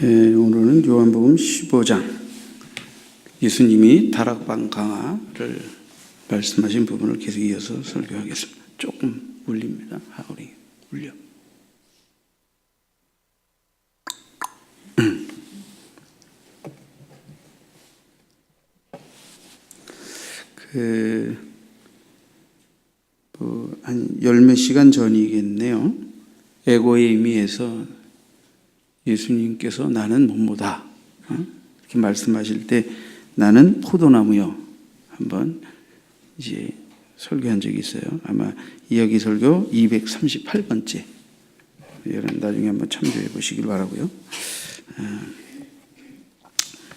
오늘은 요한복음 15장 예수님이 다락방 강화를 말씀하신 부분을 계속 이어서 설교하겠습니다. 조금 울립니다. 하울이 울려. 한 열 몇 시간 전이겠네요. 에고의 의미에서 예수님께서 나는 뭐뭐다 이렇게 말씀하실 때 나는 포도나무요 한번 이제 설교한 적이 있어요. 아마 이야기 설교 238번째. 여러분 나중에 한번 참조해 보시길 바라고요.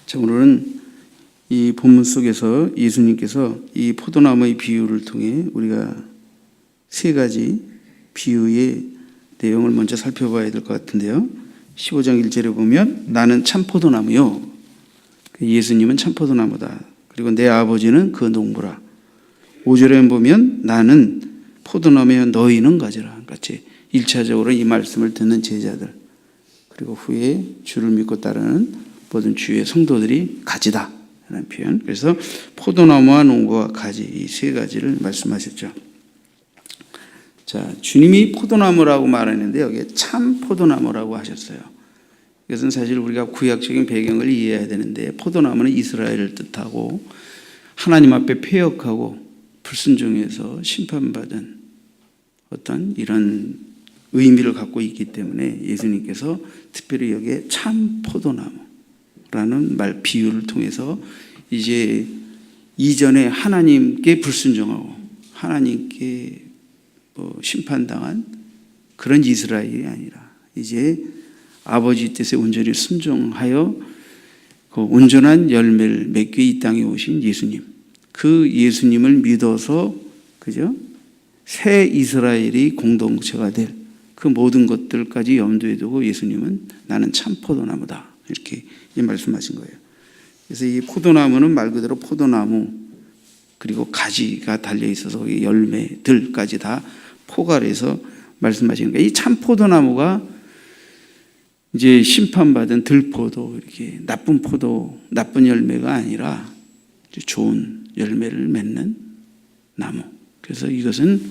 자, 오늘은 이 본문 속에서 예수님께서 이 포도나무의 비유를 통해 우리가 세 가지 비유의 내용을 먼저 살펴봐야 될 것 같은데요. 15장 1절에 보면 나는 참 포도나무요. 예수님은 참 포도나무다. 그리고 내 아버지는 그 농부라. 5절에 보면 나는 포도나무여 너희는 가지라. 같이 1차적으로 이 말씀을 듣는 제자들 그리고 후에 주를 믿고 따르는 모든 주의 성도들이 가지다 라는 표현. 그래서 포도나무와 농부와 가지 이 세 가지를 말씀하셨죠. 자, 주님이 포도나무라고 말하는데 여기에 참 포도나무라고 하셨어요. 이것은 사실 우리가 구약적인 배경을 이해해야 되는데 포도나무는 이스라엘을 뜻하고 하나님 앞에 패역하고 불순종해서 심판받은 어떤 이런 의미를 갖고 있기 때문에 예수님께서 특별히 여기에 참 포도나무라는 말 비유를 통해서 이제 이전에 하나님께 불순종하고 하나님께 심판당한 그런 이스라엘이 아니라 이제 아버지 뜻에 온전히 순종하여 그 온전한 열매를 맺기 이 땅에 오신 예수님, 그 예수님을 믿어서 그죠? 새 이스라엘이 공동체가 될 그 모든 것들까지 염두에 두고 예수님은 나는 참 포도나무다 이렇게 말씀하신 거예요. 그래서 이 포도나무는 말 그대로 포도나무 그리고 가지가 달려 있어서 거기 열매들까지 다 포괄해서 말씀하시는 거예요. 이 참 포도나무가 이제 심판받은 들포도 이렇게 나쁜 포도, 나쁜 열매가 아니라 좋은 열매를 맺는 나무. 그래서 이것은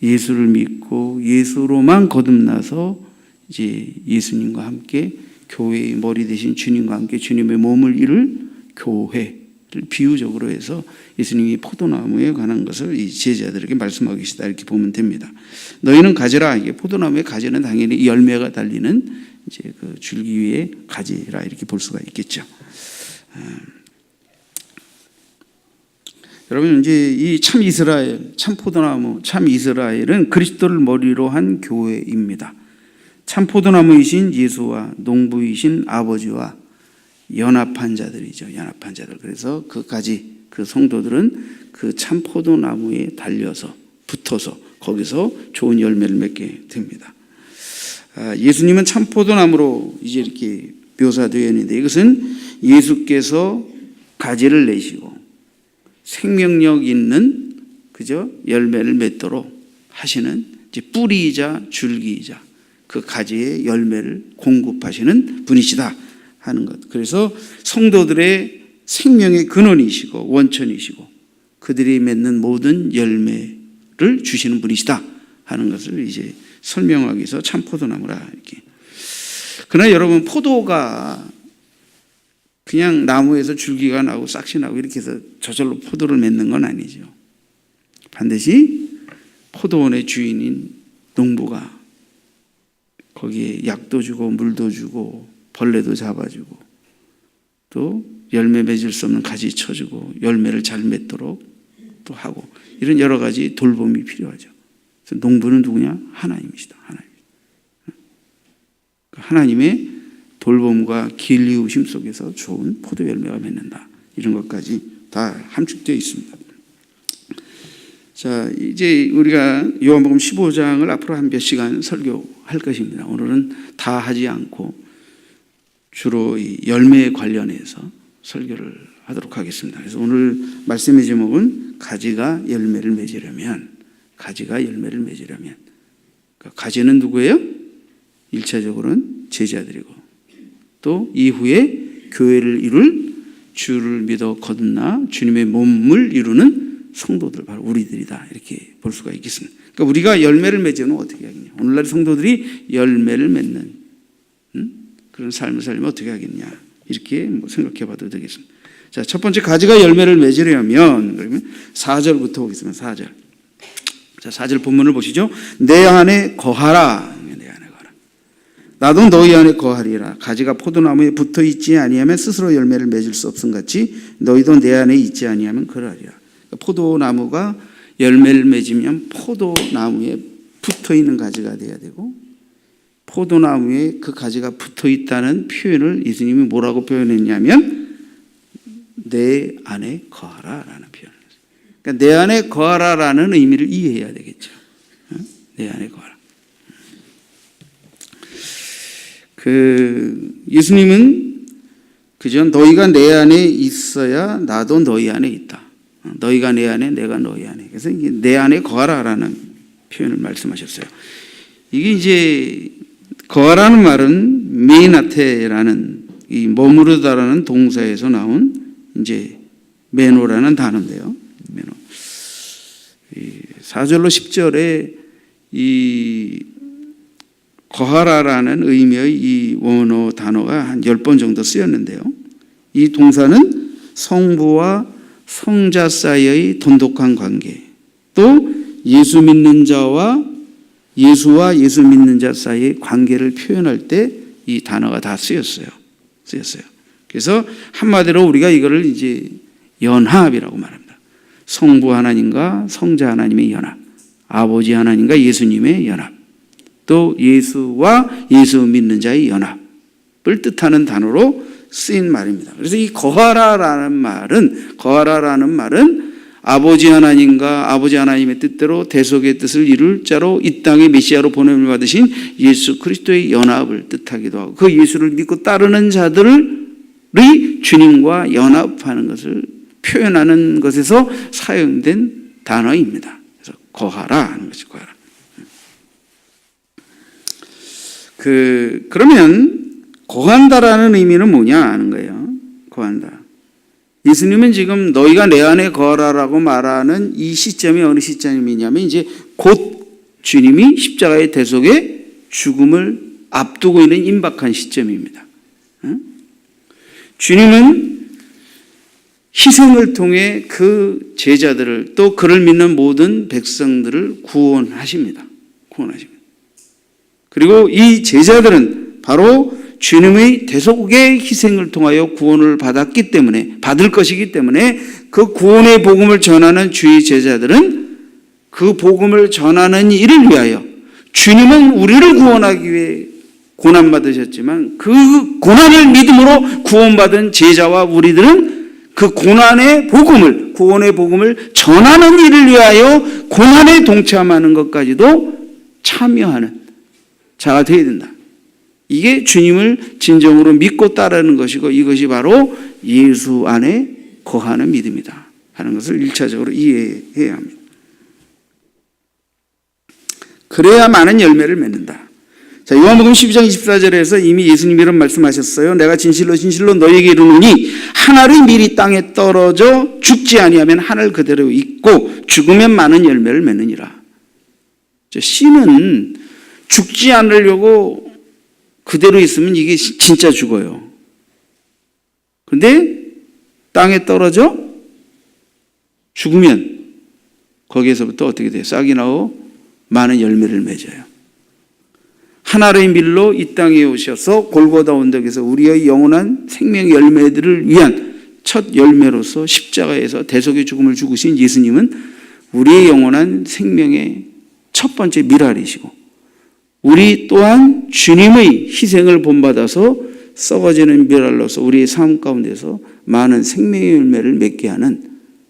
예수를 믿고 예수로만 거듭나서 이제 예수님과 함께 교회의 머리 되신 주님과 함께 주님의 몸을 이룰 교회를 비유적으로 해서 예수님이 포도나무에 관한 것을 이 제자들에게 말씀하고 계시다 이렇게 보면 됩니다. 너희는 가지라. 이게 포도나무의 가지는 당연히 열매가 달리는 이제 그 줄기 위에 가지라 이렇게 볼 수가 있겠죠. 여러분 이제 이 참 이스라엘, 참 포도나무, 참 이스라엘은 그리스도를 머리로 한 교회입니다. 참 포도나무이신 예수와 농부이신 아버지와 연합한 자들이죠. 연합한 자들. 그래서 그 가지, 그 성도들은 그 참 포도나무에 달려서 붙어서 거기서 좋은 열매를 맺게 됩니다. 예수님은 참 포도나무로 이제 이렇게 묘사되어 있는데 이것은 예수께서 가지를 내시고 생명력 있는 그죠? 열매를 맺도록 하시는 이제 뿌리이자 줄기이자 그 가지의 열매를 공급하시는 분이시다 하는 것. 그래서 성도들의 생명의 근원이시고 원천이시고 그들이 맺는 모든 열매를 주시는 분이시다 하는 것을 이제 설명하기 위해서 참 포도나무라 이렇게. 그러나 여러분 포도가 그냥 나무에서 줄기가 나고 싹이 나고 이렇게 해서 저절로 포도를 맺는 건 아니죠. 반드시 포도원의 주인인 농부가 거기에 약도 주고 물도 주고 벌레도 잡아주고 또 열매 맺을 수 없는 가지 쳐주고 열매를 잘 맺도록 또 하고 이런 여러 가지 돌봄이 필요하죠. 그래서 농부는 누구냐? 하나님이시다. 하나님의 돌봄과 길리우심 속에서 좋은 포도 열매가 맺는다. 이런 것까지 다 함축되어 있습니다. 자, 이제 우리가 요한복음 15장을 앞으로 한 몇 시간 설교할 것입니다. 오늘은 다 하지 않고 주로 이 열매에 관련해서 설교를 하도록 하겠습니다. 그래서 오늘 말씀의 제목은 가지가 열매를 맺으려면 그러니까 가지는 누구예요? 1차적으로는 제자들이고 또 이후에 교회를 이룰 주를 믿어 거듭나 주님의 몸을 이루는 성도들, 바로 우리들이다, 이렇게 볼 수가 있겠습니다. 그러니까 우리가 열매를 맺으면 어떻게 하겠냐? 오늘날 성도들이 열매를 맺는 그런 삶을 살면 어떻게 하겠냐? 이렇게 생각해 봐도 되겠습니다. 자, 첫 번째 가지가 열매를 맺으려면, 그러면 4절부터 보겠습니다. 4절. 자, 4절 본문을 보시죠. 내 안에 거하라. 내 안에 거하라. 나도 너희 안에 거하리라. 가지가 포도나무에 붙어 있지 아니하면 스스로 열매를 맺을 수 없음 같이 너희도 내 안에 있지 아니하면 그러하리라. 포도나무가 열매를 맺으면 포도나무에 붙어 있는 가지가 돼야 되고, 포도나무에 그 가지가 붙어 있다는 표현을 예수님이 뭐라고 표현했냐면 내 안에 거하라라는 표현을 했어요. 그러니까 내 안에 거하라라는 의미를 이해해야 되겠죠. 내 안에 거하라. 예수님은 그죠? 너희가 내 안에 있어야 나도 너희 안에 있다. 너희가 내 안에, 내가 너희 안에. 그래서 이게 내 안에 거하라라는 표현을 말씀하셨어요. 이게 이제 거하라는 말은 메이나테라는 이 머무르다라는 동사에서 나온 이제 메노라는 단어인데요. 메노. 4절로 10절에 이 거하라라는 의미의 이 원어 단어가 한 10번 정도 쓰였는데요. 이 동사는 성부와 성자 사이의 돈독한 관계, 또 예수 믿는 자와 예수와 예수 믿는 자 사이의 관계를 표현할 때 이 단어가 다 쓰였어요. 그래서 한마디로 우리가 이거를 이제 연합이라고 말합니다. 성부 하나님과 성자 하나님의 연합, 아버지 하나님과 예수님의 연합, 또 예수와 예수 믿는 자의 연합을 뜻하는 단어로 쓰인 말입니다. 그래서 이 거하라라는 말은 아버지 하나님과 아버지 하나님의 뜻대로 대속의 뜻을 이룰 자로 이 땅에 메시아로 보냄을 받으신 예수 그리스도의 연합을 뜻하기도 하고, 그 예수를 믿고 따르는 자들의 주님과 연합하는 것을 표현하는 것에서 사용된 단어입니다. 그래서 거하라 하는 것이 거하라. 그러면 거한다라는 의미는 뭐냐 하는 거예요. 거한다. 예수님은 지금 너희가 내 안에 거하라라고 말하는 이 시점이 어느 시점이냐면 이제 곧 주님이 십자가의 대속의 죽음을 앞두고 있는 임박한 시점입니다. 주님은 희생을 통해 그 제자들을, 또 그를 믿는 모든 백성들을 구원하십니다. 그리고 이 제자들은 바로 주님의 대속의 희생을 통하여 구원을 받을 것이기 때문에 그 구원의 복음을 전하는 주의 제자들은 그 복음을 전하는 일을 위하여, 주님은 우리를 구원하기 위해 고난받으셨지만 그 고난을 믿음으로 구원받은 제자와 우리들은 그 고난의 복음을, 구원의 복음을 전하는 일을 위하여 고난에 동참하는 것까지도 참여하는 자가 되어야 된다. 이게 주님을 진정으로 믿고 따르는 것이고, 이것이 바로 예수 안에 거하는 믿음이다 하는 것을 1차적으로 이해해야 합니다. 그래야 많은 열매를 맺는다. 자, 요한복음 12장 24절에서 이미 예수님이 이런 말씀하셨어요. 내가 진실로 진실로 너희에게 이르노니 한 알이 미리 땅에 떨어져 죽지 아니하면 하늘 그대로 있고 죽으면 많은 열매를 맺느니라. 씨는 죽지 않으려고 그대로 있으면 이게 진짜 죽어요. 그런데 땅에 떨어져 죽으면 거기에서부터 어떻게 돼요? 싹이 나고 많은 열매를 맺어요. 하나의 밀로 이 땅에 오셔서 골고다 언덕에서 우리의 영원한 생명 열매들을 위한 첫 열매로서 십자가에서 대속의 죽음을 죽으신 예수님은 우리의 영원한 생명의 첫 번째 미랄이시고, 우리 또한 주님의 희생을 본받아서 썩어지는 미랄로서 우리의 삶 가운데서 많은 생명의 열매를 맺게 하는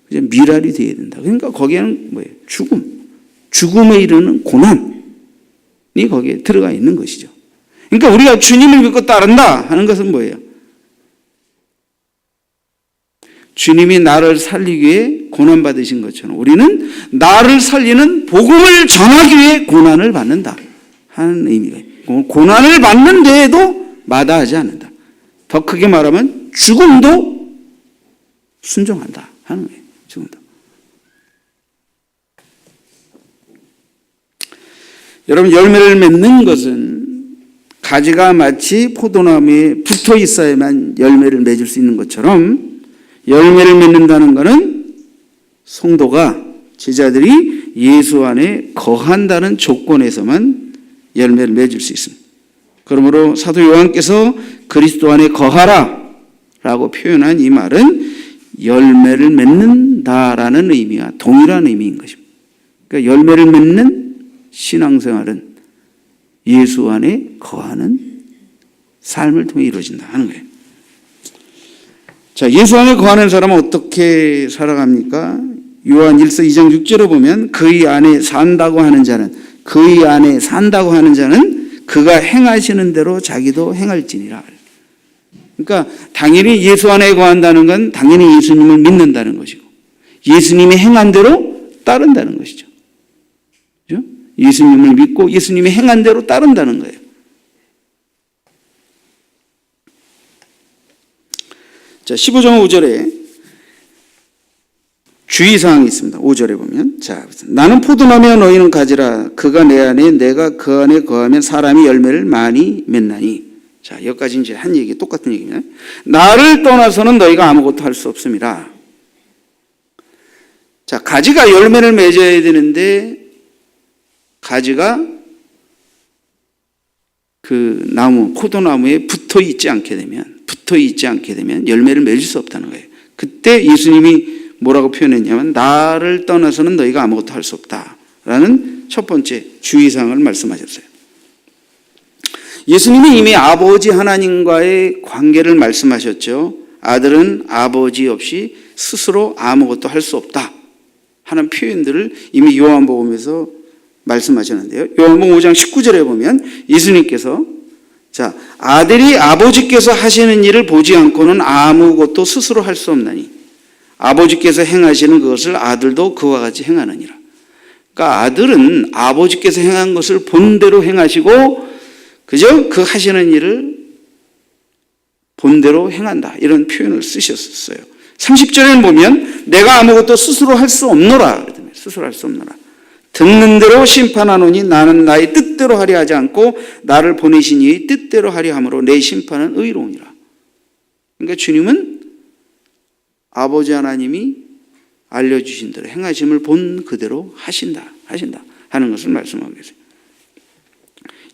미랄이 되어야 된다. 그러니까 거기에는 뭐예요? 죽음에 이르는 고난이 거기에 들어가 있는 것이죠. 그러니까 우리가 주님을 믿고 따른다 하는 것은 뭐예요? 주님이 나를 살리기 위해 고난받으신 것처럼 우리는 나를 살리는 복음을 전하기 위해 고난을 받는다 하는 의미가 있어요. 고난을 받는 데에도 마다하지 않는다. 더 크게 말하면 죽음도 순종한다 하는 거예요. 죽음도. 여러분, 열매를 맺는 것은 가지가 마치 포도나무에 붙어 있어야만 열매를 맺을 수 있는 것처럼, 열매를 맺는다는 것은 성도가, 제자들이 예수 안에 거한다는 조건에서만 열매를 맺을 수 있습니다. 그러므로 사도 요한께서 그리스도 안에 거하라 라고 표현한 이 말은 열매를 맺는다라는 의미와 동일한 의미인 것입니다. 그러니까 열매를 맺는 신앙생활은 예수 안에 거하는 삶을 통해 이루어진다 하는 거예요. 자, 예수 안에 거하는 사람은 어떻게 살아갑니까? 요한 1서 2장 6절에 보면 그의 안에 산다고 하는 자는, 그의 안에 산다고 하는 자는 그가 행하시는 대로 자기도 행할지니라. 그러니까 당연히 예수 안에 거한다는 건 당연히 예수님을 믿는다는 것이고, 예수님이 행한 대로 따른다는 것이죠. 그렇죠? 예수님을 믿고 예수님이 행한 대로 따른다는 거예요. 자, 15장 5절에 주의사항이 있습니다. 5절에 보면, 자, 나는 포도나무여 너희는 가지라. 그가 내 안에 내가 그 안에 거하면 사람이 열매를 많이 맺나니. 자, 여기까지 이제 한 얘기, 똑같은 얘기입니다. 나를 떠나서는 너희가 아무것도 할 수 없습니다. 자, 가지가 열매를 맺어야 되는데 가지가 그 나무, 포도나무에 붙어 있지 않게 되면 열매를 맺을 수 없다는 거예요. 그때 예수님이 뭐라고 표현했냐면 나를 떠나서는 너희가 아무것도 할 수 없다라는 첫 번째 주의사항을 말씀하셨어요. 예수님이 이미 아버지 하나님과의 관계를 말씀하셨죠. 아들은 아버지 없이 스스로 아무것도 할 수 없다 하는 표현들을 이미 요한복음에서 말씀하셨는데요. 요한복음 5장 19절에 보면 예수님께서, 자, 아들이 아버지께서 하시는 일을 보지 않고는 아무것도 스스로 할 수 없나니 아버지께서 행하시는 그것을 아들도 그와 같이 행하느니라. 그러니까 아들은 아버지께서 행한 것을 본대로 행하시고 그저 그 하시는 일을 본대로 행한다, 이런 표현을 쓰셨어요. 30절에는 보면 내가 아무것도 스스로 할 수 없노라. 스스로 할 수 없노라. 듣는 대로 심판하노니 나는 나의 뜻대로 하려 하지 않고 나를 보내신 이의 뜻대로 하려 함으로 내 심판은 의로우니라. 그러니까 주님은 아버지 하나님이 알려주신 대로 행하심을 본 그대로 하신다 하는 것을 말씀하고 계세요.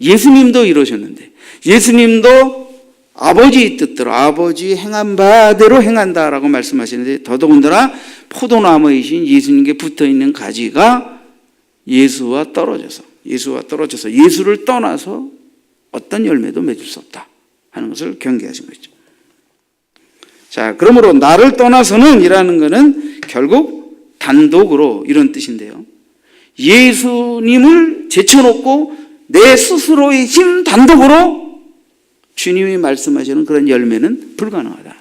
예수님도 이러셨는데, 예수님도 아버지의 뜻대로, 아버지 행한 바대로 행한다라고 말씀하시는데, 더더군다나 포도나무이신 예수님께 붙어있는 가지가 예수와 떨어져서 예수를 떠나서 어떤 열매도 맺을 수 없다 하는 것을 경계하신 것이죠. 자, 그러므로 나를 떠나서는 이라는 것은 결국 단독으로 이런 뜻인데요. 예수님을 제쳐놓고 내 스스로의 힘 단독으로 주님이 말씀하시는 그런 열매는 불가능하다.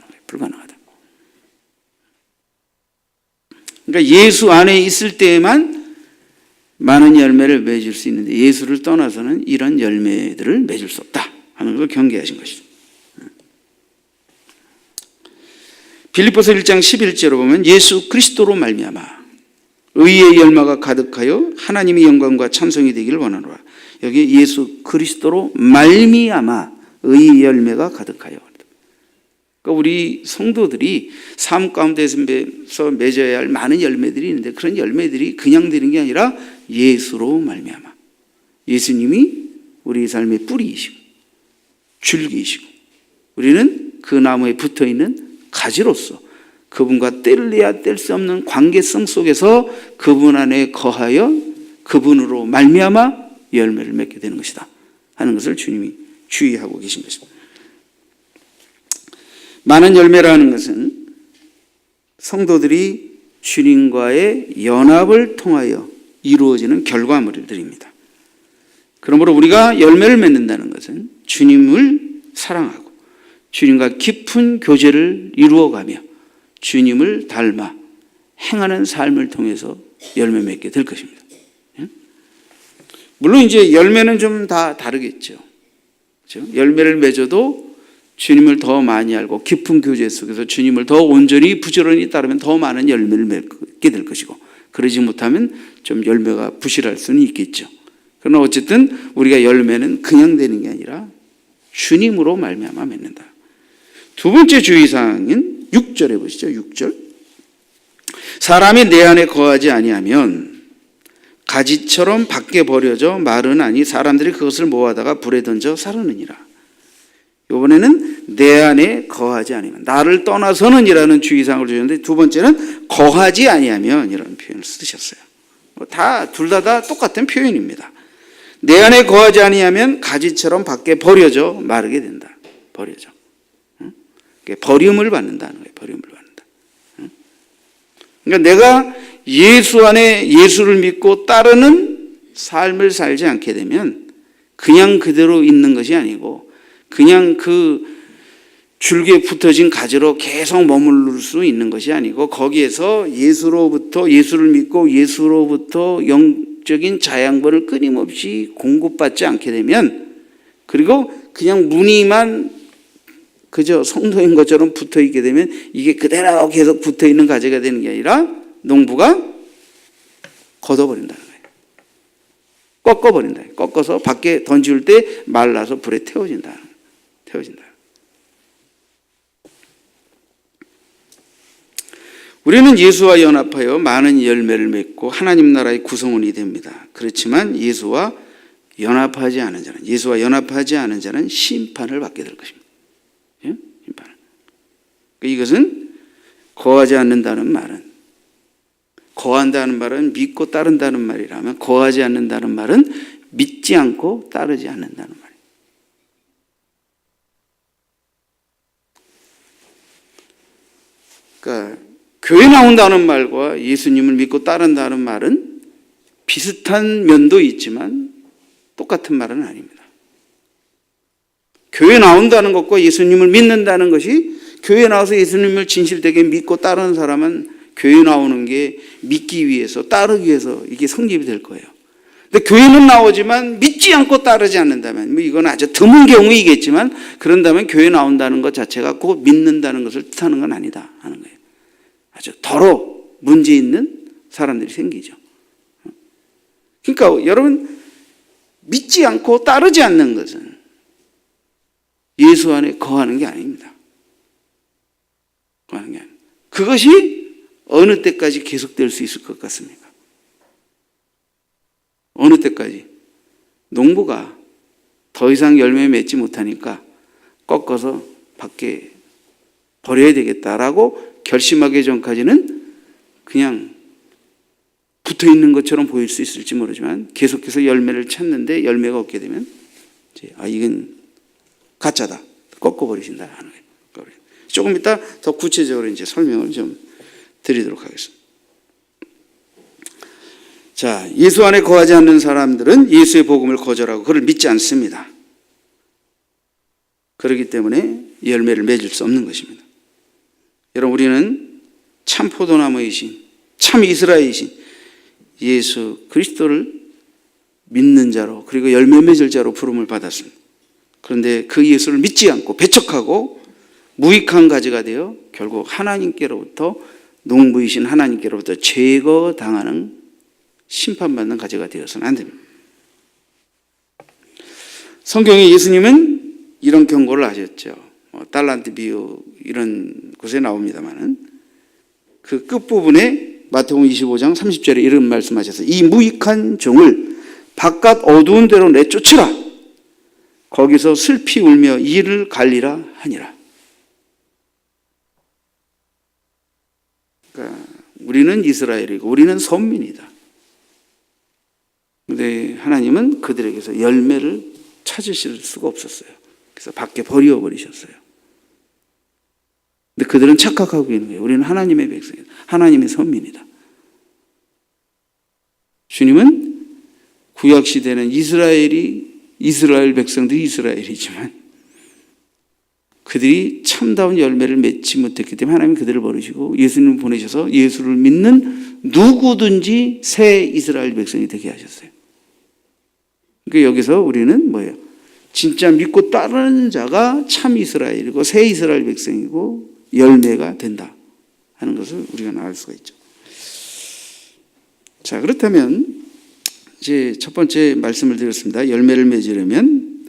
그러니까 예수 안에 있을 때에만 많은 열매를 맺을 수 있는데 예수를 떠나서는 이런 열매들을 맺을 수 없다 하는 걸 경계하신 것이죠. 빌립보서 1장 11절로 보면 예수 그리스도로 말미암아 의의 열매가 가득하여 하나님의 영광과 찬송이 되기를 원하노라. 여기 예수 그리스도로 말미암아 의의 열매가 가득하여. 그러니까 우리 성도들이 삶 가운데서 맺어야 할 많은 열매들이 있는데 그런 열매들이 그냥 되는 게 아니라 예수로 말미암아. 예수님이 우리 삶의 뿌리이시고 줄기이시고 우리는 그 나무에 붙어있는 가지로서 그분과 뗄래야 뗄 수 없는 관계성 속에서 그분 안에 거하여 그분으로 말미암아 열매를 맺게 되는 것이다 하는 것을 주님이 주의하고 계신 것입니다. 많은 열매라는 것은 성도들이 주님과의 연합을 통하여 이루어지는 결과물들입니다. 그러므로 우리가 열매를 맺는다는 것은 주님을 사랑하고 주님과 깊은 교제를 이루어가며 주님을 닮아 행하는 삶을 통해서 열매 맺게 될 것입니다. 물론 이제 열매는 좀 다 다르겠죠. 그렇죠? 열매를 맺어도 주님을 더 많이 알고 깊은 교제 속에서 주님을 더 온전히 부지런히 따르면 더 많은 열매를 맺게 될 것이고, 그러지 못하면 좀 열매가 부실할 수는 있겠죠. 그러나 어쨌든 우리가 열매는 그냥 되는 게 아니라 주님으로 말미암아 맺는다. 두 번째 주의사항은 6절에 보시죠. 6절. 사람이 내 안에 거하지 아니하면 가지처럼 밖에 버려져 마르나니 사람들이 그것을 모아다가 불에 던져 사르느니라. 이번에는 내 안에 거하지 아니하면, 나를 떠나서는 이라는 주의사항을 주셨는데, 두 번째는 거하지 아니하면 이라는 표현을 쓰셨어요. 둘 다 똑같은 표현입니다. 내 안에 거하지 아니하면 가지처럼 밖에 버려져 마르게 된다. 버려져. 버림을 받는다는 거예요. 버림을 받는다. 그러니까 내가 예수 안에 예수를 믿고 따르는 삶을 살지 않게 되면 그냥 그대로 있는 것이 아니고 그냥 그 줄기에 붙어진 가지로 계속 머무를 수 있는 것이 아니고, 거기에서 예수를 믿고 예수로부터 영적인 자양분을 끊임없이 공급받지 않게 되면, 그리고 그냥 무늬만 그저 성도인 것처럼 붙어 있게 되면 이게 그대로 계속 붙어 있는 가지가 되는 게 아니라 농부가 걷어버린다는 거예요. 꺾어버린다. 꺾어서 밖에 던질 때 말라서 불에 태워진다. 우리는 예수와 연합하여 많은 열매를 맺고 하나님 나라의 구성원이 됩니다. 그렇지만 예수와 연합하지 않은 자는 심판을 받게 될 것입니다. 예? 심판을. 이것은 거하지 않는다는 말은, 거한다는 말은 믿고 따른다는 말이라면, 거하지 않는다는 말은 믿지 않고 따르지 않는다는 말이에요. 그러니까 교회 나온다는 말과 예수님을 믿고 따른다는 말은 비슷한 면도 있지만 똑같은 말은 아닙니다. 교회 나온다는 것과 예수님을 믿는다는 것이, 교회 나와서 예수님을 진실되게 믿고 따르는 사람은 교회 나오는 게 믿기 위해서, 따르기 위해서 이게 성립이 될 거예요. 근데 교회는 나오지만 믿지 않고 따르지 않는다면, 이건 아주 드문 경우이겠지만, 그런다면 교회 나온다는 것 자체가 꼭 믿는다는 것을 뜻하는 건 아니다 하는 거예요. 아주 더러 문제 있는 사람들이 생기죠. 그러니까 여러분, 믿지 않고 따르지 않는 것은 예수 안에 거하는 게 아닙니다. 거하는 게 아닙니다. 그것이 어느 때까지 계속될 수 있을 것 같습니까? 어느 때까지? 농부가 더 이상 열매 맺지 못하니까 꺾어서 밖에 버려야 되겠다라고 결심하기 전까지는 그냥 붙어 있는 것처럼 보일 수 있을지 모르지만, 계속해서 열매를 찾는데 열매가 없게 되면 이건 가짜다, 꺾어버리신다 하는 거예요. 조금 이따 더 구체적으로 이제 설명을 좀 드리도록 하겠습니다. 자, 예수 안에 거하지 않는 사람들은 예수의 복음을 거절하고 그를 믿지 않습니다. 그렇기 때문에 열매를 맺을 수 없는 것입니다. 여러분, 우리는 참 포도나무이신, 참 이스라엘이신 예수 그리스도를 믿는 자로, 그리고 열매 맺을 자로 부름을 받았습니다. 그런데 그 예수를 믿지 않고 배척하고 무익한 가지가 되어 결국 하나님께로부터, 농부이신 하나님께로부터 제거당하는, 심판받는 가지가 되어서는 안 됩니다. 성경에 예수님은 이런 경고를 하셨죠. 달란트 비유 이런 곳에 나옵니다만은, 그 끝부분에 마태복음 25장 30절에 이런 말씀하셔서, 이 무익한 종을 바깥 어두운 데로 내쫓으라. 거기서 슬피 울며 이를 갈리라 하니라. 그러니까 우리는 이스라엘이고 우리는 선민이다. 그런데 하나님은 그들에게서 열매를 찾으실 수가 없었어요. 그래서 밖에 버려버리셨어요. 근데 그들은 착각하고 있는 거예요. 우리는 하나님의 백성이다. 하나님의 선민이다. 주님은 구약시대는 이스라엘 백성들이 이스라엘이지만 그들이 참다운 열매를 맺지 못했기 때문에 하나님이 그들을 버리시고 예수님을 보내셔서 예수를 믿는 누구든지 새 이스라엘 백성이 되게 하셨어요. 그러니까 여기서 우리는 뭐예요? 진짜 믿고 따르는 자가 참 이스라엘이고 새 이스라엘 백성이고 열매가 된다 하는 것을 우리가 알 수가 있죠. 자, 그렇다면 이제 첫 번째 말씀을 드렸습니다. 열매를 맺으려면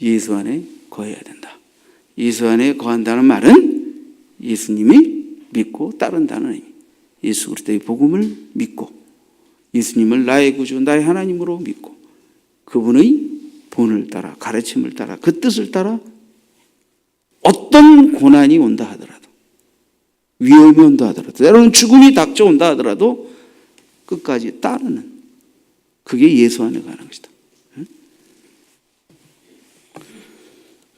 예수 안에 거해야 된다. 예수 안에 거한다는 말은 예수님이 믿고 따른다는 의미. 예수 그리스도의 복음을 믿고 예수님을 나의 구주, 나의 하나님으로 믿고 그분의 본을 따라 가르침을 따라 그 뜻을 따라 어떤 고난이 온다 하더라도 위험이 온다 하더라도 때로는 죽음이 닥쳐온다 하더라도 끝까지 따르는 그게 예수 안에 가는 것이다.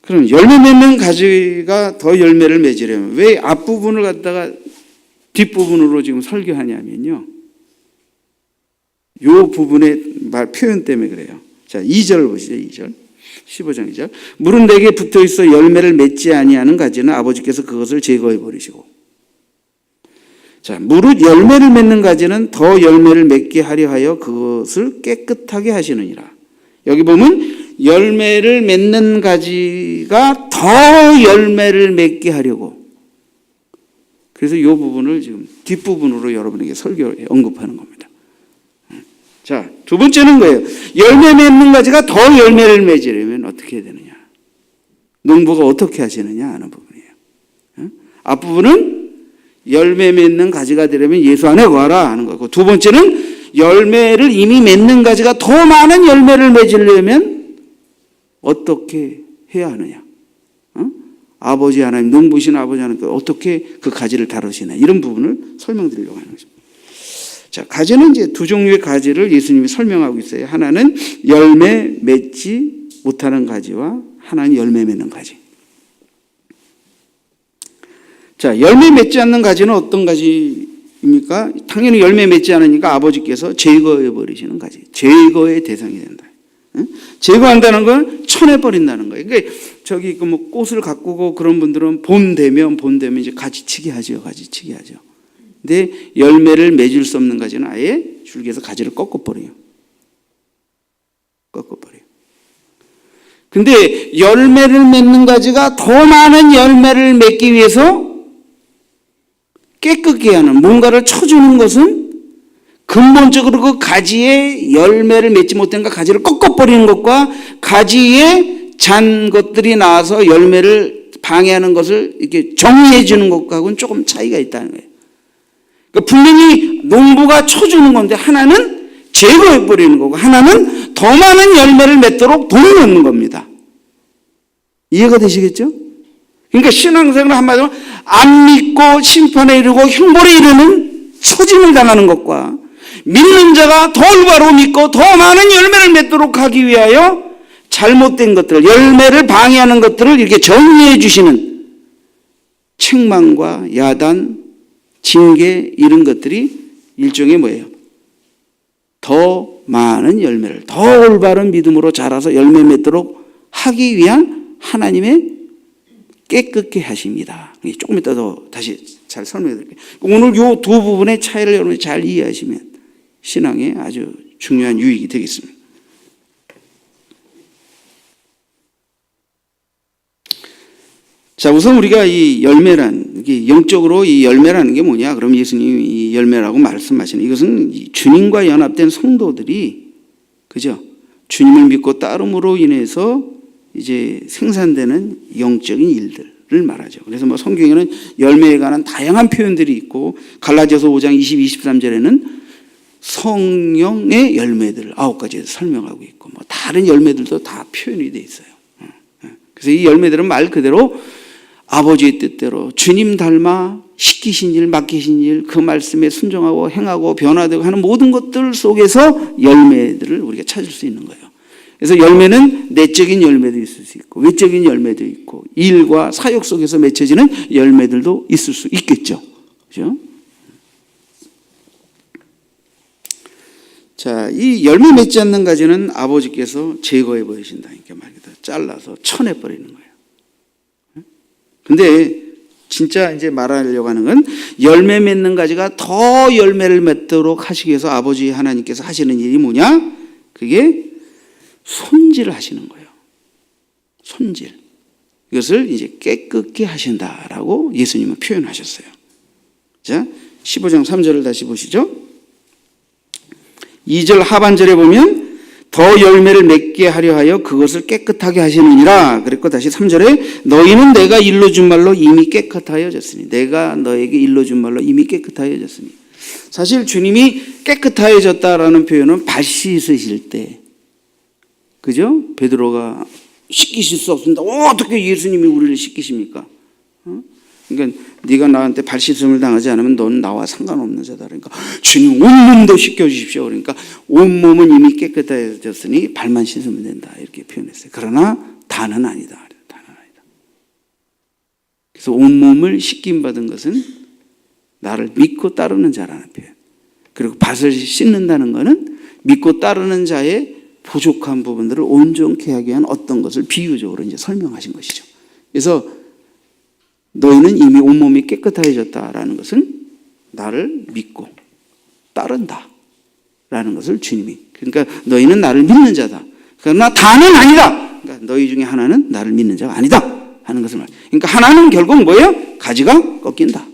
그럼 열매 맺는 가지가 더 열매를 맺으려면 왜 앞부분을 갖다가 뒷부분으로 지금 설교하냐면요. 이 부분의 표현 때문에 그래요. 자, 2절 보시죠. 2절. 15장 2절. 물은 내게 붙어 있어 열매를 맺지 아니하는 가지는 아버지께서 그것을 제거해 버리시고. 자, 무릇 열매를 맺는 가지는 더 열매를 맺게 하려 하여 그것을 깨끗하게 하시느니라. 여기 보면 열매를 맺는 가지가 더 열매를 맺게 하려고. 그래서 이 부분을 지금 뒷부분으로 여러분에게 설교에 언급하는 겁니다. 자, 두 번째는 뭐예요? 열매 맺는 가지가 더 열매를 맺으려면 어떻게 해야 되느냐? 농부가 어떻게 하시느냐 하는 부분이에요. 앞부분은 열매 맺는 가지가 되려면 예수 안에 거하라 하는 거고, 두 번째는 열매를 이미 맺는 가지가 더 많은 열매를 맺으려면 어떻게 해야 하느냐? 아버지 하나님, 농부신 아버지 하나님 어떻게 그 가지를 다루시나 이런 부분을 설명드리려고 하는 거죠. 자, 가지는 이제 두 종류의 가지를 예수님이 설명하고 있어요. 하나는 열매 맺지 못하는 가지와 하나는 열매 맺는 가지. 자, 열매 맺지 않는 가지는 어떤 가지입니까? 당연히 열매 맺지 않으니까 아버지께서 제거해 버리시는 가지. 제거의 대상이 된다. 제거한다는 건 쳐내버린다는 거예요. 그러니까 저기 뭐 꽃을 가꾸고 그런 분들은 봄 되면 이제 가지치기 하죠. 가지치기 하죠. 근데 열매를 맺을 수 없는 가지는 아예 줄기에서 가지를 꺾어버려요. 꺾어버려요. 근데 열매를 맺는 가지가 더 많은 열매를 맺기 위해서 깨끗게 하는 뭔가를 쳐주는 것은 근본적으로 그 가지에 열매를 맺지 못한 가지를 꺾어버리는 것과 가지에 잔 것들이 나와서 열매를 방해하는 것을 이렇게 정리해 주는 것과는 조금 차이가 있다는 거예요. 그러니까 분명히 농부가 쳐주는 건데 하나는 제거해 버리는 거고 하나는 더 많은 열매를 맺도록 돈을 넣는 겁니다. 이해가 되시겠죠? 그러니까 신앙생활을 한마디로 안 믿고 심판에 이르고 형벌에 이르는 처짐을 당하는 것과 믿는 자가 더 올바로 믿고 더 많은 열매를 맺도록 하기 위하여 잘못된 것들, 열매를 방해하는 것들을 이렇게 정리해 주시는 책망과 야단, 징계 이런 것들이 일종의 뭐예요? 더 많은 열매를, 더 올바른 믿음으로 자라서 열매 맺도록 하기 위한 하나님의 깨끗게 하십니다. 조금 이따 더 다시 잘 설명해 드릴게요. 오늘 이 두 부분의 차이를 여러분이 잘 이해하시면 신앙에 아주 중요한 유익이 되겠습니다. 자, 우선 우리가 이 열매란, 이게 영적으로 이 열매라는 게 뭐냐? 그럼 예수님이 이 열매라고 말씀하시는 이것은 주님과 연합된 성도들이, 그죠? 주님을 믿고 따름으로 인해서 이제 생산되는 영적인 일들을 말하죠. 그래서 뭐 성경에는 열매에 관한 다양한 표현들이 있고, 갈라디아서 5장 22, 23절에는 성령의 열매들 9가지 설명하고 있고, 뭐 다른 열매들도 다 표현이 돼 있어요. 그래서 이 열매들은 말 그대로 아버지의 뜻대로 주님 닮아 시키신 일, 맡기신 일, 그 말씀에 순종하고 행하고 변화되고 하는 모든 것들 속에서 열매들을 우리가 찾을 수 있는 거예요. 그래서 열매는 내적인 열매도 있을 수 있고 외적인 열매도 있고 일과 사역 속에서 맺혀지는 열매들도 있을 수 있겠죠. 그렇죠? 자, 이 열매 맺지 않는 가지는 아버지께서 제거해 버리신다. 이렇게 말 그대로 잘라서 쳐내 버리는 거예요. 근데 진짜 이제 말하려고 하는 건 열매 맺는 가지가 더 열매를 맺도록 하시기 위해서 아버지 하나님께서 하시는 일이 뭐냐? 그게 손질을 하시는 거예요. 손질. 이것을 이제 깨끗게 하신다라고 예수님은 표현하셨어요. 자, 15장 3절을 다시 보시죠. 2절 하반절에 보면 더 열매를 맺게 하려 하여 그것을 깨끗하게 하시느니라. 그랬고 다시 3절에 너희는 내가 일러준 말로 이미 깨끗하여졌으니, 내가 너에게 일러준 말로 이미 깨끗하여졌으니. 사실 주님이 깨끗하여졌다라는 표현은 발 씻으실 때, 그죠? 베드로가 씻기실 수 없습니다. 어떻게 예수님이 우리를 씻기십니까? 그러니까 네가 나한테 발 씻음을 당하지 않으면 넌 나와 상관없는 자다. 그러니까 주님 온몸도 씻겨주십시오. 그러니까 온몸은 이미 깨끗해졌으니 발만 씻으면 된다, 이렇게 표현했어요. 그러나 다는 아니다. 다는 아니다. 그래서 온몸을 씻김받은 것은 나를 믿고 따르는 자라는 표현. 그리고 밭을 씻는다는 것은 믿고 따르는 자의 부족한 부분들을 온전케 하기 위한 어떤 것을 비유적으로 이제 설명하신 것이죠. 그래서 너희는 이미 온몸이 깨끗해졌다라는 것은 나를 믿고 따른다라는 것을 주님이, 그러니까 너희는 나를 믿는 자다. 그러나 다는 아니다. 그러니까 너희 중에 하나는 나를 믿는 자가 아니다 하는 것을 말해요. 그러니까 하나는 결국 뭐예요? 가지가 꺾인다.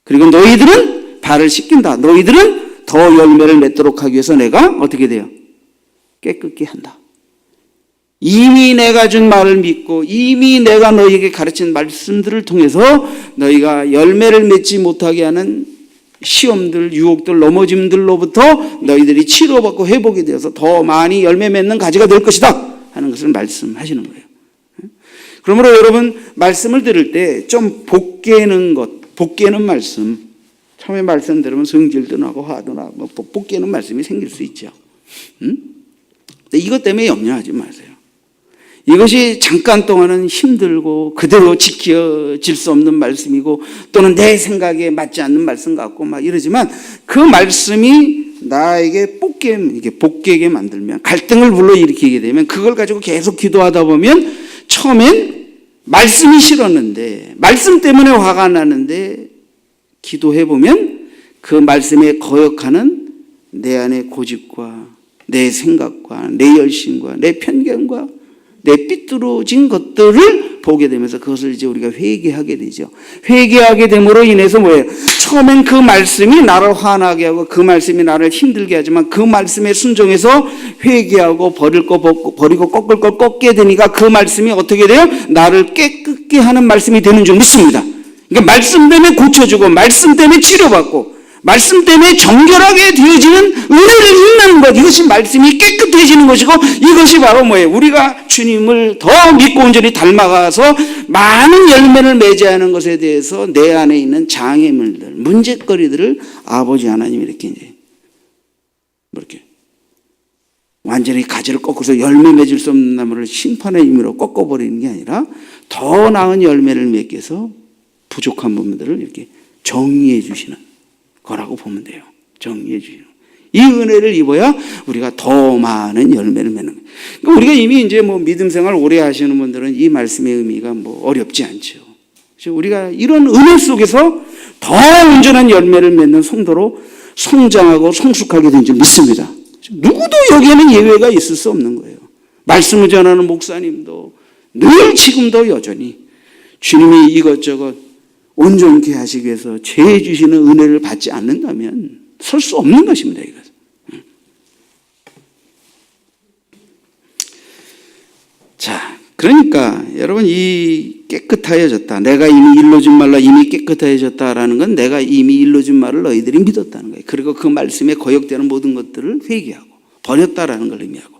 그리고 너희들은 발을 씻긴다. 너희들은 더 열매를 맺도록 하기 위해서 내가 어떻게 돼요? 깨끗게 한다. 이미 내가 준 말을 믿고 이미 내가 너희에게 가르친 말씀들을 통해서 너희가 열매를 맺지 못하게 하는 시험들, 유혹들, 넘어짐들로부터 너희들이 치료받고 회복이 되어서 더 많이 열매 맺는 가지가 될 것이다 하는 것을 말씀하시는 거예요. 그러므로 여러분, 말씀을 들을 때 좀 복개는 것, 복개는 말씀, 처음에 말씀 들으면 성질도 나고 화도 나고 복개는 말씀이 생길 수 있죠. 근데 이것 때문에 염려하지 마세요. 이것이 잠깐 동안은 힘들고 그대로 지켜질 수 없는 말씀이고 또는 내 생각에 맞지 않는 말씀 같고 막 이러지만, 그 말씀이 나에게 복개게 만들면, 갈등을 불러일으키게 되면, 그걸 가지고 계속 기도하다 보면 처음엔 말씀이 싫었는데, 말씀 때문에 화가 나는데 기도해 보면 그 말씀에 거역하는 내 안의 고집과 내 생각과 내 열심과 내 편견과 내 삐뚤어진 것들을 보게 되면서 그것을 이제 우리가 회개하게 되죠. 회개하게 됨으로 인해서 뭐예요? 처음엔 그 말씀이 나를 화나게 하고 그 말씀이 나를 힘들게 하지만 그 말씀에 순종해서 회개하고 버릴 거 버리고 꺾을 걸 꺾게 되니까 그 말씀이 어떻게 돼요? 나를 깨끗게 하는 말씀이 되는 줄 믿습니다. 그러니까 말씀 때문에 고쳐주고 말씀 때문에 치료받고 말씀 때문에 정결하게 되어지는 은혜를 만나는 것, 이것이 말씀이 깨끗해지는 것이고, 이것이 바로 뭐예요? 우리가 주님을 더 믿고 온전히 닮아가서 많은 열매를 맺어야 하는 것에 대해서 내 안에 있는 장애물들, 문제거리들을 아버지 하나님이 이렇게 완전히 가지를 꺾어서 열매 맺을 수 없는 나무를 심판의 의미로 꺾어버리는 게 아니라 더 나은 열매를 맺기 위해서 부족한 부분들을 이렇게 정리해 주시는 거라고 보면 돼요. 정리해 주시는. 이 은혜를 입어야 우리가 더 많은 열매를 맺는 거예요. 그러니까 우리가 이미 이제 믿음 생활 오래 하시는 분들은 이 말씀의 의미가 어렵지 않죠. 그래서 우리가 이런 은혜 속에서 더 온전한 열매를 맺는 성도로 성장하고 성숙하게 된 줄 믿습니다. 누구도 여기에는 예외가 있을 수 없는 거예요. 말씀을 전하는 목사님도 늘 지금도 여전히 주님이 이것저것 온전케 하시기 위해서 죄 주시는 은혜를 받지 않는다면 설 수 없는 것입니다. 이것. 자, 그러니까 여러분, 이 깨끗하여졌다, 내가 이미 일러준 말로 이미 깨끗하여졌다라는 건 내가 이미 일러준 말을 너희들이 믿었다는 거예요. 그리고 그 말씀에 거역되는 모든 것들을 회개하고 버렸다라는 걸 의미하고,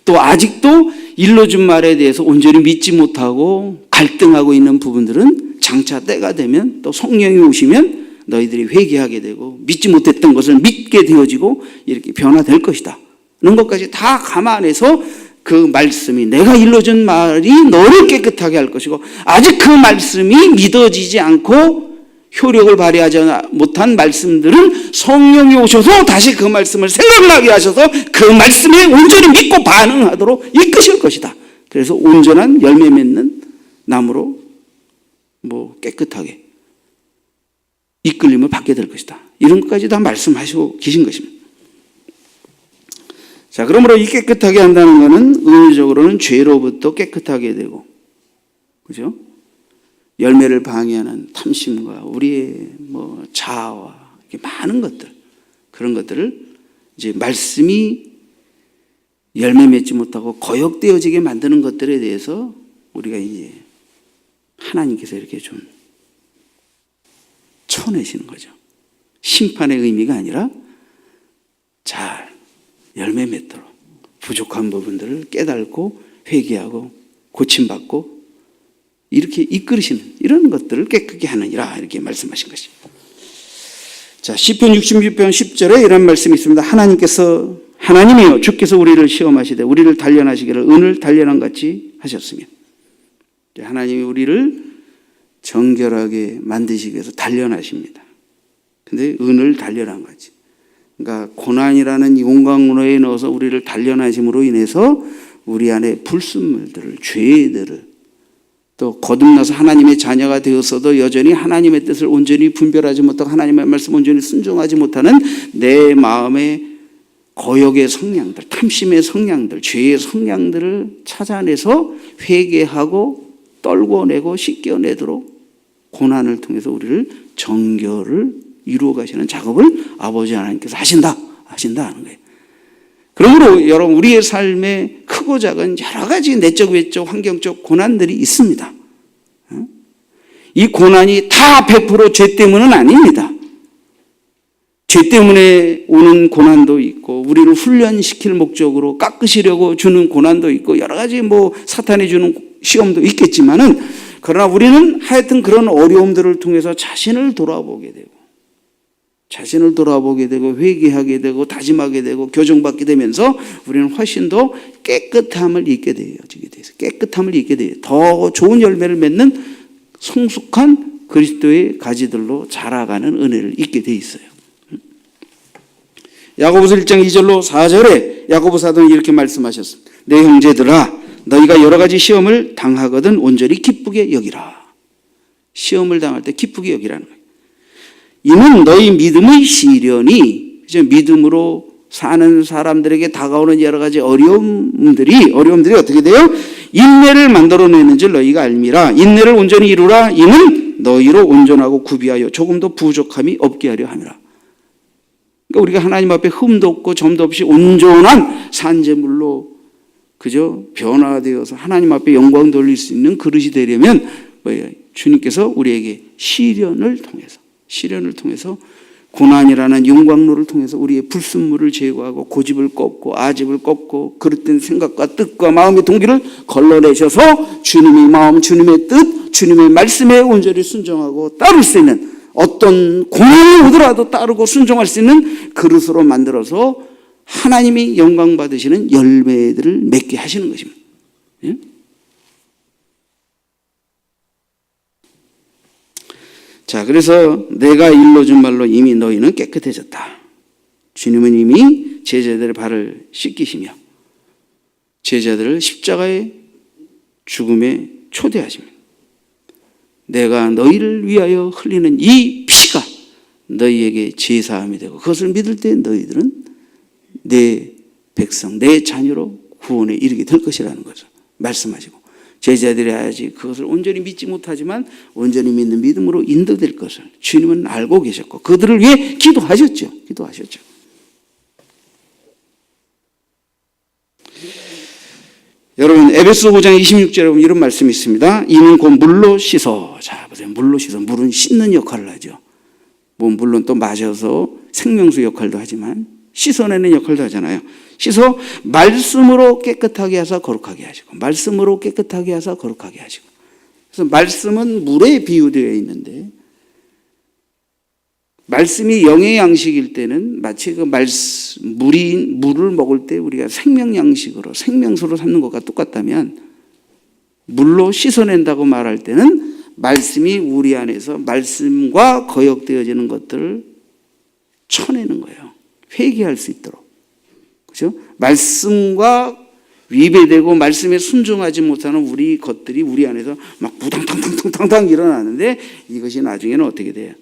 또 아직도 일러준 말에 대해서 온전히 믿지 못하고 갈등하고 있는 부분들은 장차 때가 되면 또 성령이 오시면 너희들이 회개하게 되고 믿지 못했던 것을 믿게 되어지고 이렇게 변화될 것이다 그런 것까지 다 감안해서 그 말씀이, 내가 일러준 말이 너를 깨끗하게 할 것이고, 아직 그 말씀이 믿어지지 않고 효력을 발휘하지 못한 말씀들은 성령이 오셔서 다시 그 말씀을 생각나게 하셔서 그 말씀에 온전히 믿고 반응하도록 이끄실 것이다. 그래서 온전한 열매 맺는 나무로 깨끗하게 이끌림을 받게 될 것이다. 이런 것까지 다 말씀하시고 계신 것입니다. 자, 그러므로 이 깨끗하게 한다는 것은 의미적으로는 죄로부터 깨끗하게 되고, 그죠? 열매를 방해하는 탐심과 우리의 자아와 이렇게 많은 것들, 그런 것들을 이제 말씀이 열매 맺지 못하고 거역되어지게 만드는 것들에 대해서 우리가 이제 하나님께서 이렇게 좀 쳐내시는 거죠. 심판의 의미가 아니라 잘 열매 맺도록 부족한 부분들을 깨닫고 회개하고 고침받고 이렇게 이끌으시는 이런 것들을 깨끗게 하느니라 이렇게 말씀하신 것입니다. 자, 시편 66편 10절에 이런 말씀이 있습니다. 하나님이여 주께서 우리를 시험하시되 우리를 단련하시기를 은을 단련한 같이 하셨으며, 하나님이 우리를 정결하게 만드시기 위해서 단련하십니다. 근데 은을 단련한 거지. 그러니까 고난이라는 용광로에 넣어서 우리를 단련하심으로 인해서 우리 안에 불순물들을, 죄들을, 또 거듭나서 하나님의 자녀가 되었어도 여전히 하나님의 뜻을 온전히 분별하지 못하고 하나님의 말씀 온전히 순종하지 못하는 내 마음의 거역의 성향들, 탐심의 성향들, 죄의 성향들을 찾아내서 회개하고 떨궈내고 씻겨내도록 고난을 통해서 우리를 정결을 이루어 가시는 작업을 아버지 하나님께서 하신다 하는 거예요. 그러므로 여러분, 우리의 삶에 크고 작은 여러 가지 내적, 외적, 환경적 고난들이 있습니다. 이 고난이 다 100% 죄 때문은 아닙니다. 죄 때문에 오는 고난도 있고, 우리를 훈련시킬 목적으로 깎으시려고 주는 고난도 있고, 여러 가지 사탄이 주는 시험도 있겠지만은, 그러나 우리는 하여튼 그런 어려움들을 통해서 자신을 돌아보게 되고 회개하게 되고 다짐하게 되고 교정받게 되면서 우리는 훨씬 더 깨끗함을 잊게 되어지게 돼요. 깨끗함을 잊게 돼요. 더 좋은 열매를 맺는 성숙한 그리스도의 가지들로 자라가는 은혜를 잊게 돼 있어요. 야고보서 1장 2절로 4절에 야고보 사도는 이렇게 말씀하셨습니다. 내 형제들아, 너희가 여러 가지 시험을 당하거든 온전히 기쁘게 여기라. 시험을 당할 때 기쁘게 여기라는 거예요. 이는 너희 믿음의 시련이, 믿음으로 사는 사람들에게 다가오는 여러 가지 어려움들이 어떻게 돼요? 인내를 만들어내는 줄 너희가 알미라. 인내를 온전히 이루라. 이는 너희로 온전하고 구비하여 조금도 부족함이 없게 하려 함이라. 그러니까 우리가 하나님 앞에 흠도 없고 점도 없이 온전한 산재물로 그저 변화되어서 하나님 앞에 영광 돌릴 수 있는 그릇이 되려면 주님께서 우리에게 시련을 통해서 고난이라는 용광로를 통해서 우리의 불순물을 제거하고 고집을 꺾고 아집을 꺾고 그릇된 생각과 뜻과 마음의 동기를 걸러내셔서 주님의 마음, 주님의 뜻, 주님의 말씀에 온전히 순종하고 따를 수 있는, 어떤 고난이 오더라도 따르고 순종할 수 있는 그릇으로 만들어서 하나님이 영광 받으시는 열매들을 맺게 하시는 것입니다. 예? 자, 그래서 내가 일러준 말로 이미 너희는 깨끗해졌다. 주님은 이미 제자들의 발을 씻기시며 제자들을 십자가의 죽음에 초대하십니다. 내가 너희를 위하여 흘리는 이 피가 너희에게 제사함이 되고 그것을 믿을 때 너희들은 내 백성, 내 자녀로 구원에 이르게 될 것이라는 것을 말씀하시고, 제자들이 아직 그것을 온전히 믿지 못하지만 온전히 믿는 믿음으로 인도될 것을 주님은 알고 계셨고 그들을 위해 기도하셨죠. 여러분, 에베소 5장 26절에 보면 이런 말씀이 있습니다. 이는 곧 물로 씻어. 자, 보세요. 물로 씻어. 물은 씻는 역할을 하죠. 물론 또 마셔서 생명수 역할도 하지만 씻어내는 역할도 하잖아요. 씻어 말씀으로 깨끗하게 하사 거룩하게 하시고, 말씀으로 깨끗하게 하사 거룩하게 하시고. 그래서 말씀은 물에 비유되어 있는데, 말씀이 영의 양식일 때는 마치 물을 먹을 때 우리가 생명 양식으로, 생명수로 삼는 것과 똑같다면, 물로 씻어낸다고 말할 때는 말씀이 우리 안에서 말씀과 거역되어지는 것들을 쳐내는 거예요. 회개할 수 있도록. 그죠? 말씀과 위배되고 말씀에 순종하지 못하는 우리 것들이 우리 안에서 막 우당탕탕탕탕 일어나는데, 이것이 나중에는 어떻게 돼요?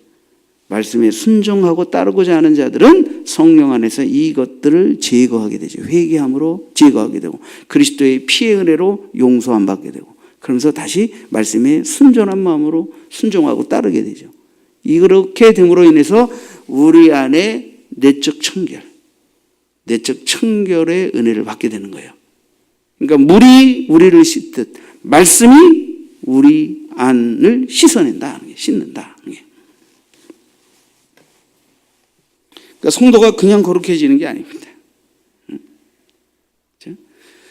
말씀에 순종하고 따르고자 하는 자들은 성령 안에서 이것들을 제거하게 되죠. 회개함으로 제거하게 되고 그리스도의 피의 은혜로 용서함 받게 되고 그러면서 다시 말씀에 순전한 마음으로 순종하고 따르게 되죠. 이렇게 됨으로 인해서 우리 안에 내적 청결의 은혜를 받게 되는 거예요. 그러니까 물이 우리를 씻듯 말씀이 우리 안을 씻어낸다, 씻는다. 그러니까 성도가 그냥 거룩해지는 게 아닙니다.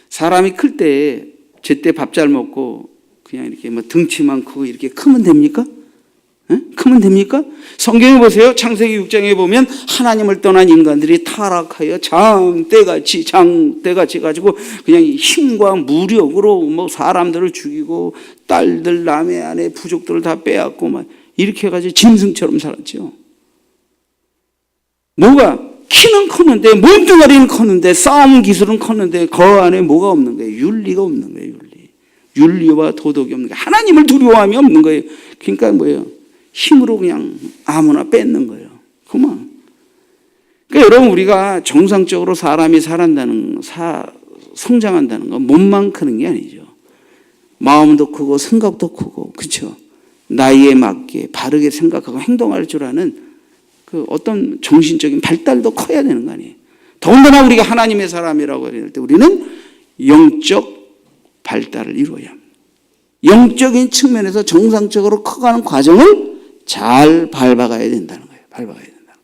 사람이 클 때, 제때 밥 잘 먹고 그냥 이렇게 뭐 등치만 크고 이렇게 크면 됩니까? 크면 됩니까? 성경에 보세요. 창세기 6장에 보면 하나님을 떠난 인간들이 타락하여 장대같이 가지고 그냥 힘과 무력으로 뭐 사람들을 죽이고 딸들, 남의 아내, 부족들을 다 빼앗고 막 이렇게 해가지고 짐승처럼 살았죠. 뭐가? 키는 컸는데, 몸뚱아리는 컸는데, 싸움 기술은 컸는데, 그 안에 뭐가 없는 거예요? 윤리가 없는 거예요, 윤리와 도덕이 없는 거예요. 하나님을 두려워함이 없는 거예요. 그러니까 뭐예요? 힘으로 그냥 아무나 뺏는 거예요. 그만. 그러니까 여러분, 우리가 정상적으로 사람이 성장한다는 건 몸만 크는 게 아니죠. 마음도 크고, 생각도 크고, 그렇죠? 나이에 맞게 바르게 생각하고 행동할 줄 아는 그 어떤 정신적인 발달도 커야 되는 거 아니에요. 더군다나 우리가 하나님의 사람이라고 할 때 우리는 영적 발달을 이루어야 합니다. 영적인 측면에서 정상적으로 커가는 과정을 잘 밟아가야 된다는 거예요. 밟아가야 된다.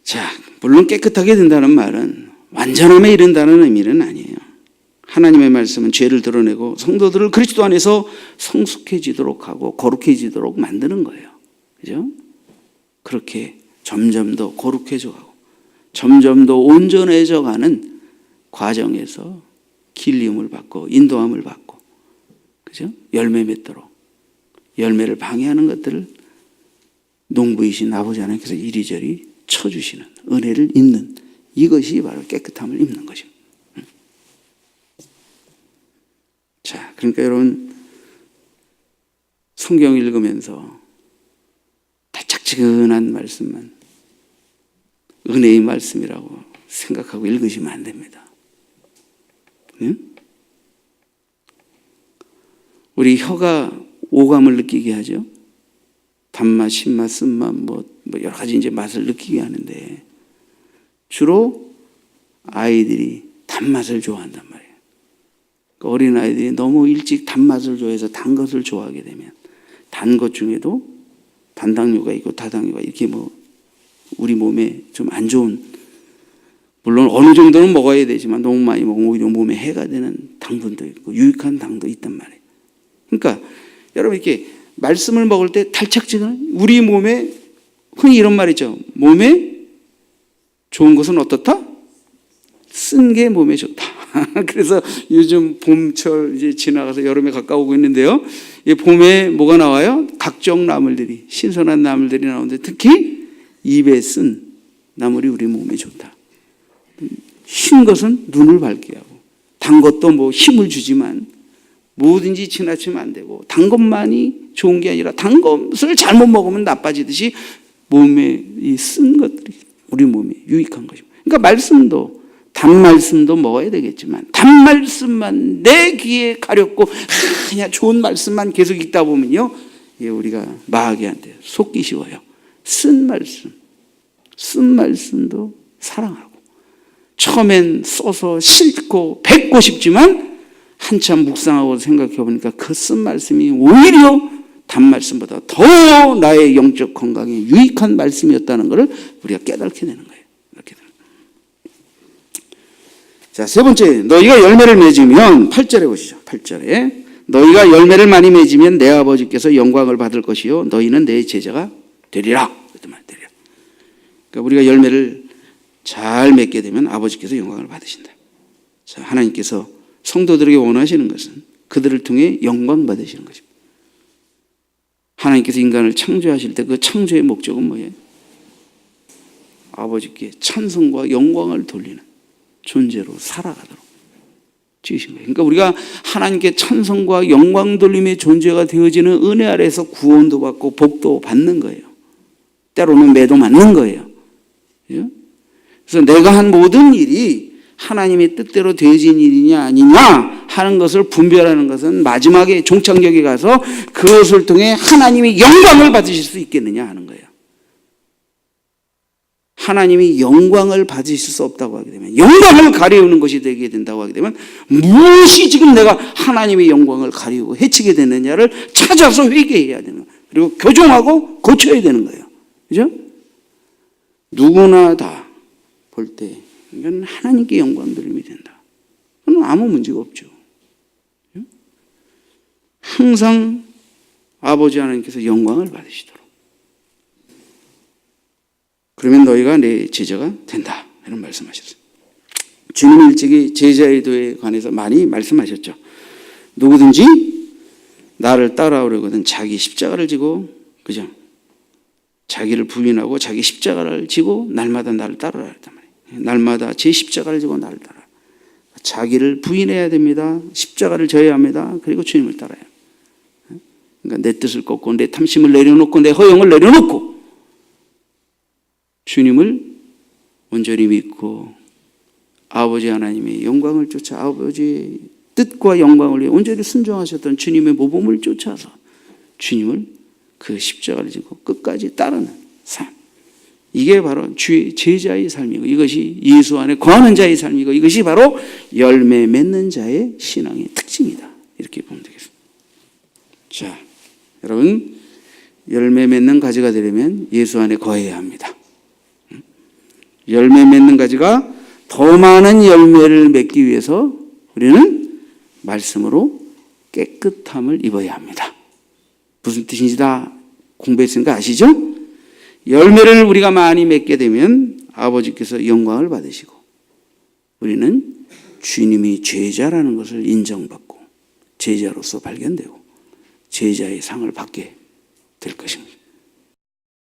자, 물론 깨끗하게 된다는 말은 완전함에 이른다는 의미는 아니에요. 하나님의 말씀은 죄를 드러내고 성도들을 그리스도 안에서 성숙해지도록 하고 거룩해지도록 만드는 거예요. 그죠? 그렇게 점점 더 거룩해져 가고 점점 더 온전해져 가는 과정에서 길림을 받고 인도함을 받고 그죠? 열매 맺도록 열매를 방해하는 것들을 농부이신 아버지 하나님께서 이리저리 쳐주시는 은혜를 입는 이것이 바로 깨끗함을 입는 것입니다. 자, 그러니까 여러분 성경 읽으면서 달짝지근한 말씀만 은혜의 말씀이라고 생각하고 읽으시면 안 됩니다. 응? 우리 혀가 오감을 느끼게 하죠. 단맛, 신맛, 쓴맛 뭐 여러 가지 이제 맛을 느끼게 하는데 주로 아이들이 단맛을 좋아한단 말이에요. 어린 아이들이 너무 일찍 단맛을 좋아해서 단 것을 좋아하게 되면 단 것 중에도 단당류가 있고 다당류가 이렇게 뭐 우리 몸에 좀 안 좋은 물론 어느 정도는 먹어야 되지만 너무 많이 먹으면 오히려 몸에 해가 되는 당분도 있고 유익한 당도 있단 말이에요. 그러니까 여러분 이렇게 말씀을 먹을 때 달짝지근 우리 몸에 흔히 이런 말 있죠. 몸에 좋은 것은 어떻다? 쓴 게 몸에 좋다. 그래서 요즘 봄철 이제 지나가서 여름에 가까우고 있는데요. 이 봄에 뭐가 나와요? 각종 나물들이 신선한 나물들이 나오는데 특히 입에 쓴 나물이 우리 몸에 좋다. 신 것은 눈을 밝게 하고 단 것도 뭐 힘을 주지만 뭐든지 지나치면 안 되고 단 것만이 좋은 게 아니라 단 것을 잘못 먹으면 나빠지듯이 몸에 이 쓴 것들이 우리 몸에 유익한 것입니다. 그러니까 말씀도 단말씀도 먹어야 되겠지만 단말씀만 내 귀에 가렵고 그냥 좋은 말씀만 계속 읽다 보면요 우리가 마귀한테 속기 쉬워요. 쓴 말씀도 사랑하고 처음엔 써서 싣고 뱉고 싶지만 한참 묵상하고 생각해 보니까 그 쓴 말씀이 오히려 단말씀보다 더 나의 영적 건강에 유익한 말씀이었다는 것을 우리가 깨닫게 되는 거예요. 자, 세 번째, 너희가 열매를 맺으면 8절에 보시죠. 8절에 너희가 열매를 많이 맺으면 내 아버지께서 영광을 받을 것이요 너희는 내 제자가 되리라. 그러니까 우리가 열매를 잘 맺게 되면 아버지께서 영광을 받으신다. 자, 하나님께서 성도들에게 원하시는 것은 그들을 통해 영광 받으시는 것입니다. 하나님께서 인간을 창조하실 때 그 창조의 목적은 뭐예요? 아버지께 찬송과 영광을 돌리는 존재로 살아가도록 찍으신 거예요. 그러니까 우리가 하나님께 찬송과 영광 돌림의 존재가 되어지는 은혜 아래에서 구원도 받고 복도 받는 거예요. 때로는 매도 맞는 거예요. 그죠? 그래서 내가 한 모든 일이 하나님의 뜻대로 되어진 일이냐 아니냐 하는 것을 분별하는 것은 마지막에 종착역에 가서 그것을 통해 하나님의 영광을 받으실 수 있겠느냐 하는 거예요. 하나님이 영광을 받으실 수 없다고 하게 되면, 영광을 가리우는 것이 되게 된다고 하게 되면, 무엇이 지금 내가 하나님의 영광을 가리우고 해치게 되느냐를 찾아서 회개해야 되는 거예요. 그리고 교정하고 고쳐야 되는 거예요. 그죠? 누구나 다 볼 때 이건 하나님께 영광 돌림이 된다. 그건 아무 문제가 없죠. 항상 아버지 하나님께서 영광을 받으시도록. 그러면 너희가 내 제자가 된다. 이런 말씀하셨어요. 주님 일찍이 제자의 도에 관해서 많이 말씀하셨죠. 누구든지 나를 따라오려거든 자기 십자가를 지고, 그죠? 자기를 부인하고 자기 십자가를 지고 날마다 나를 따르라 했단 말이에요. 날마다 제 십자가를 지고 나를 따라. 자기를 부인해야 됩니다. 십자가를 져야 합니다. 그리고 주님을 따라야 합니다. 그러니까 내 뜻을 꺾고 내 탐심을 내려놓고 내 허영을 내려놓고 주님을 온전히 믿고 아버지 하나님의 영광을 쫓아 아버지의 뜻과 영광을 위해 온전히 순종하셨던 주님의 모범을 쫓아서 주님을 그 십자가를 지고 끝까지 따르는 삶. 이게 바로 주의 제자의 삶이고, 이것이 예수 안에 거하는 자의 삶이고, 이것이 바로 열매 맺는 자의 신앙의 특징이다. 이렇게 보면 되겠습니다. 자, 여러분, 열매 맺는 가지가 되려면 예수 안에 거해야 합니다. 열매 맺는 가지가 더 많은 열매를 맺기 위해서 우리는 말씀으로 깨끗함을 입어야 합니다. 무슨 뜻인지 다 공부했으니까 아시죠? 열매를 우리가 많이 맺게 되면 아버지께서 영광을 받으시고 우리는 주님이 제자라는 것을 인정받고 제자로서 발견되고 제자의 상을 받게 될 것입니다.